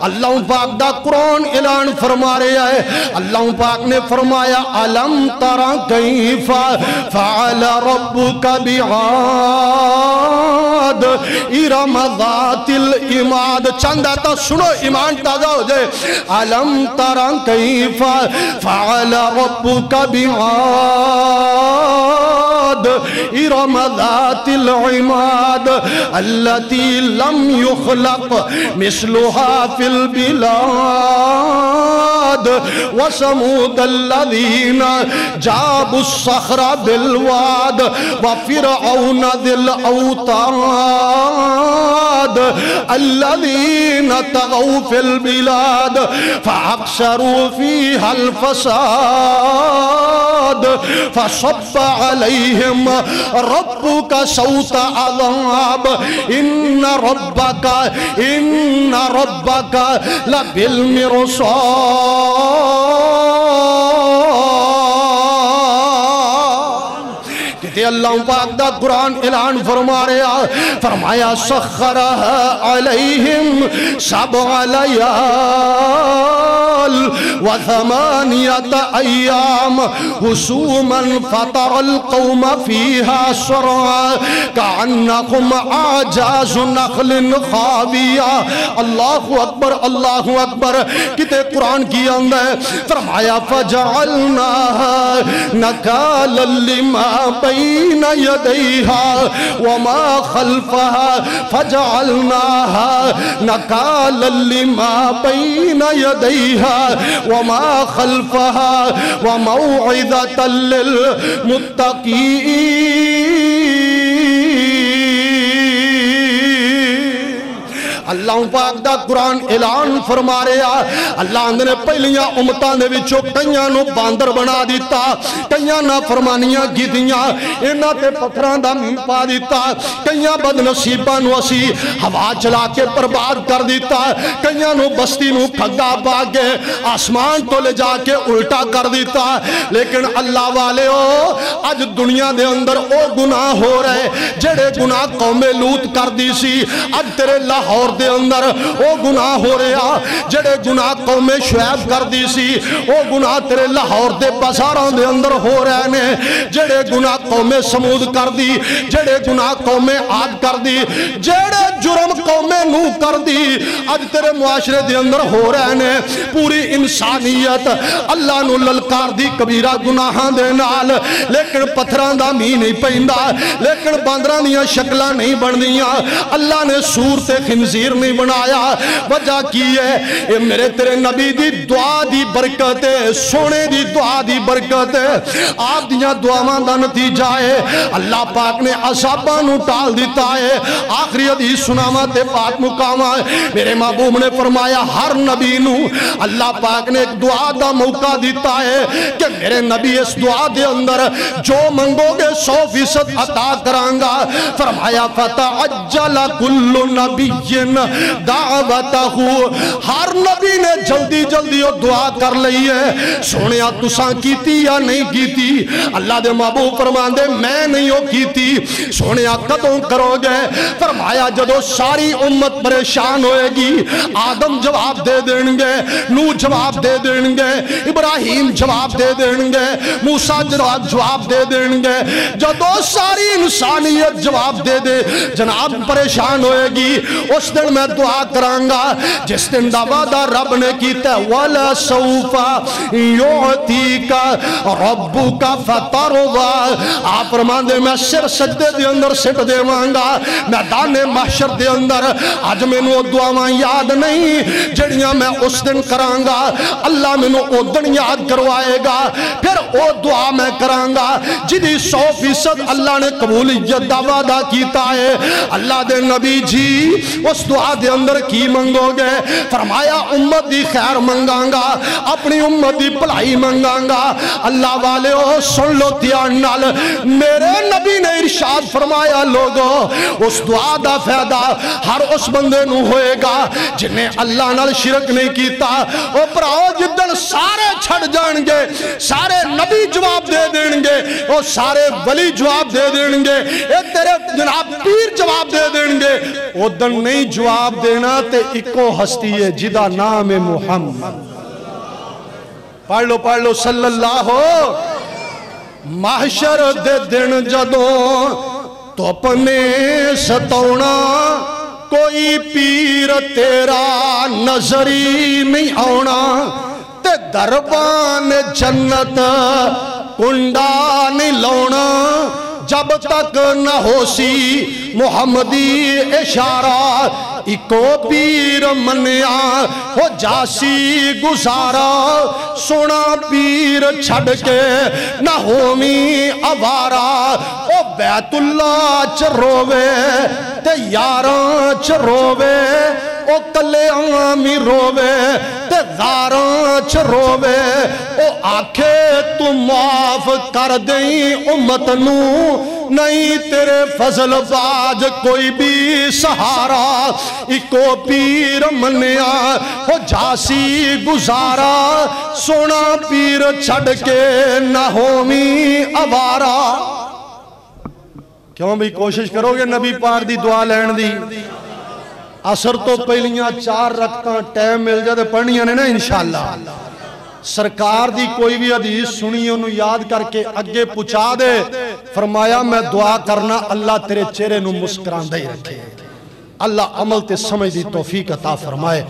اللہ پاک دا قرآن اعلان فرما رہا ہے. اللہ پاک نے فرمایا الم ترى کیف فعل ربک بعاد ارم ذات العماد. چند آتا سنو ایمان تازہ ہو جائے. الم ترى کیف فعل ربک بعاد ارم ذات العماد التي لم يخلق مثلها في البلاد وثمود الذين جابوا الصخر بالواد وفرعون ذي الأوتاد الذين طغوا في البلاد فأكثروا فيها الفساد فصب عليهم ربك صوت عذاب إن ربك لبالمرصاد. کہ اللہ پاک دا قرآن اعلان فرما رہا فرمایا سخرها علیہم سبع لیال وثمانیت ایام حسوما فطر القوم فیہا سرعا کعنکم اعجاز نخل خاویہ. اللہ اکبر اللہ اکبر. کتے قرآن کی اندر فرمایا فجعلناها نکالا لما بین یدیہا وما خلفہا فجعلناها نکالا لما بین یدیہا وما خلفہا وموعظۃ للمتقین. اللہ پاک دا قرآن اعلان فرما رہا اللہ نے پہلیاں امتاں دے وچوں کئیاں نو باندر بنا دیتا کئیاں نا فرمانیاں کیتیاں انہاں تے پتھراں دا مینہ پا دیتا کئیاں بد نصیباں نو اسی ہوا چلا کے برباد کر دیتا کئیاں نو بستی نو کھگا پا کے آسمان تو لے جا کے الٹا کر دیتا. لیکن اللہ والے اج دنیا دے اندر او گناہ ہو رہے جڑے گناہ قوم لوط کر دی سی اج تیرے لاہور دے اندر او گناہ ہو رہا جڑے گناہ قوم شعیب کر دی سی او گناہ تیرے لاہور دے بازاراں دے اندر ہو رہے نے. جڑے گناہ قوم سمود کر دی جڑے گناہ قوم عاد کر دی جڑے جرم قوم نوح کر دی اج تیرے معاشرے دے اندر ہو رہے نے. پوری انسانیت اللہ نو للکار دی کبیرہ گناہاں دے نال لیکن پتھراں دا مینہ نہیں پیندا لیکن باندراں دیاں شکلاں نہیں بندیاں. اللہ نے سور تے خنزیر نہیں بنایا. وجہ کی ہے اے میرے تیرے نبی دی دعا دی برکت ہے سونے دی دعا دی برکت ہے. آپ دیاں دعاواں دا نتیجہ ہے اللہ پاک نے عذاباں نو ٹال دیتا ہے. آخری حدیث سناواں تے پاک مقامہ میرے محبوب نے فرمایا ہر نبی نو اللہ پاک نے ایک دعا دا موقع دیتا ہے کہ میرے نبی اس دعا دے اندر جو منگو گے 100% عطا کرانگا. فرمایا فتعجل کل نبی دعوتہ. ہر نبی نے جلدی جلدی وہ دعا کر لئی ہے. سونیا تساں کیتی یا نہیں کیتی؟ اللہ دے محبوب فرمان دے میں نہیں ہو کیتی. سونیا کدوں کرو گے؟ فرمایا جدو ساری امت پریشان ہوئے گی آدم جواب دے دیں گے نوح جواب دے دیں گے ابراہیم جواب دے دیں گے موسیٰ جواب دے دیں گے. جدو ساری انسانیت جواب دے دے جناب پریشان ہوئے گی اس دن میں دعا کرانگا جس دن دا وعدہ رب نے کیتا ہے وَلَا سَوْفَ يُعْتِيكَ رَبُّكَ فَتَرْضَى. آپ فرمان دے میں سر سجدے دے اندر سٹ دے مانگا میدان محشر دے اندر آج میں نو دعاواں یاد نہیں جڑیاں میں اس دن کرانگا. اللہ میں نو او دن یاد کروائے گا پھر او دعا میں کرانگا جدی 100% اللہ نے قبولیت دا وعدہ کیتا ہے. اللہ دے نبی جی اس دعا دے اندر کی منگو گے؟ فرمایا امت دی خیر منگانگا اپنی امت دی بھلائی منگانگا. اللہ والے سن لو دھیان نال میرے نبی نے ارشاد فرمایا لوگو اس دعا دا فائدہ ہر اس بندے نو ہوئے گا جنہیں اللہ نال شرک نہیں کیتا. او پراؤ جدن سارے چھڑ جان گے سارے نبی جواب دے دیں گے او سارے ولی جواب دے دیں گے اے تیرے جناب پیر جواب دے دیں گے او دن نہیں جواب دینا تے اکو ہستی ہے جدا نام محمد. پڑھ لو صلی اللہ ہو. محشر دے دن جدوں تو اپنے ستونا کوئی پیر تیرا نظری نہیں آونا تے دربان جنت کنڈا نہیں لونا جب تک نہ ہو سی محمدی اشارہ اکو پیر منیا ہو جاسی گزارا سونا پیر چھڑ کے نہ ہومی عوارا او بیت اللہ چروے تے یاران چروے او کلے آمی روے تے غاران چروے او آکھے تو معاف کر دیں امت نو نہیں تیرے فضل باج کوئی بھی سہارا اکو پیر منیا ہو جاسی گزارا سونا پیر چھڑ کے نہ ہومی عوارا. کیوں بھی کوشش کرو گے نبی پاک دی دعا لین دی؟ عصر تو پہلیاں 4 رکعتاں ٹائم مل جاتے پڑھنیاں نے نا انشاءاللہ. سرکار دی کوئی بھی حدیث سنی انہوں یاد کر کے اگے پچھا دے. فرمایا میں دعا کرنا اللہ تیرے چہرے نو مسکران دے رکھے. اللہ عمل تے سمجھ دی توفیق عطا فرمائے.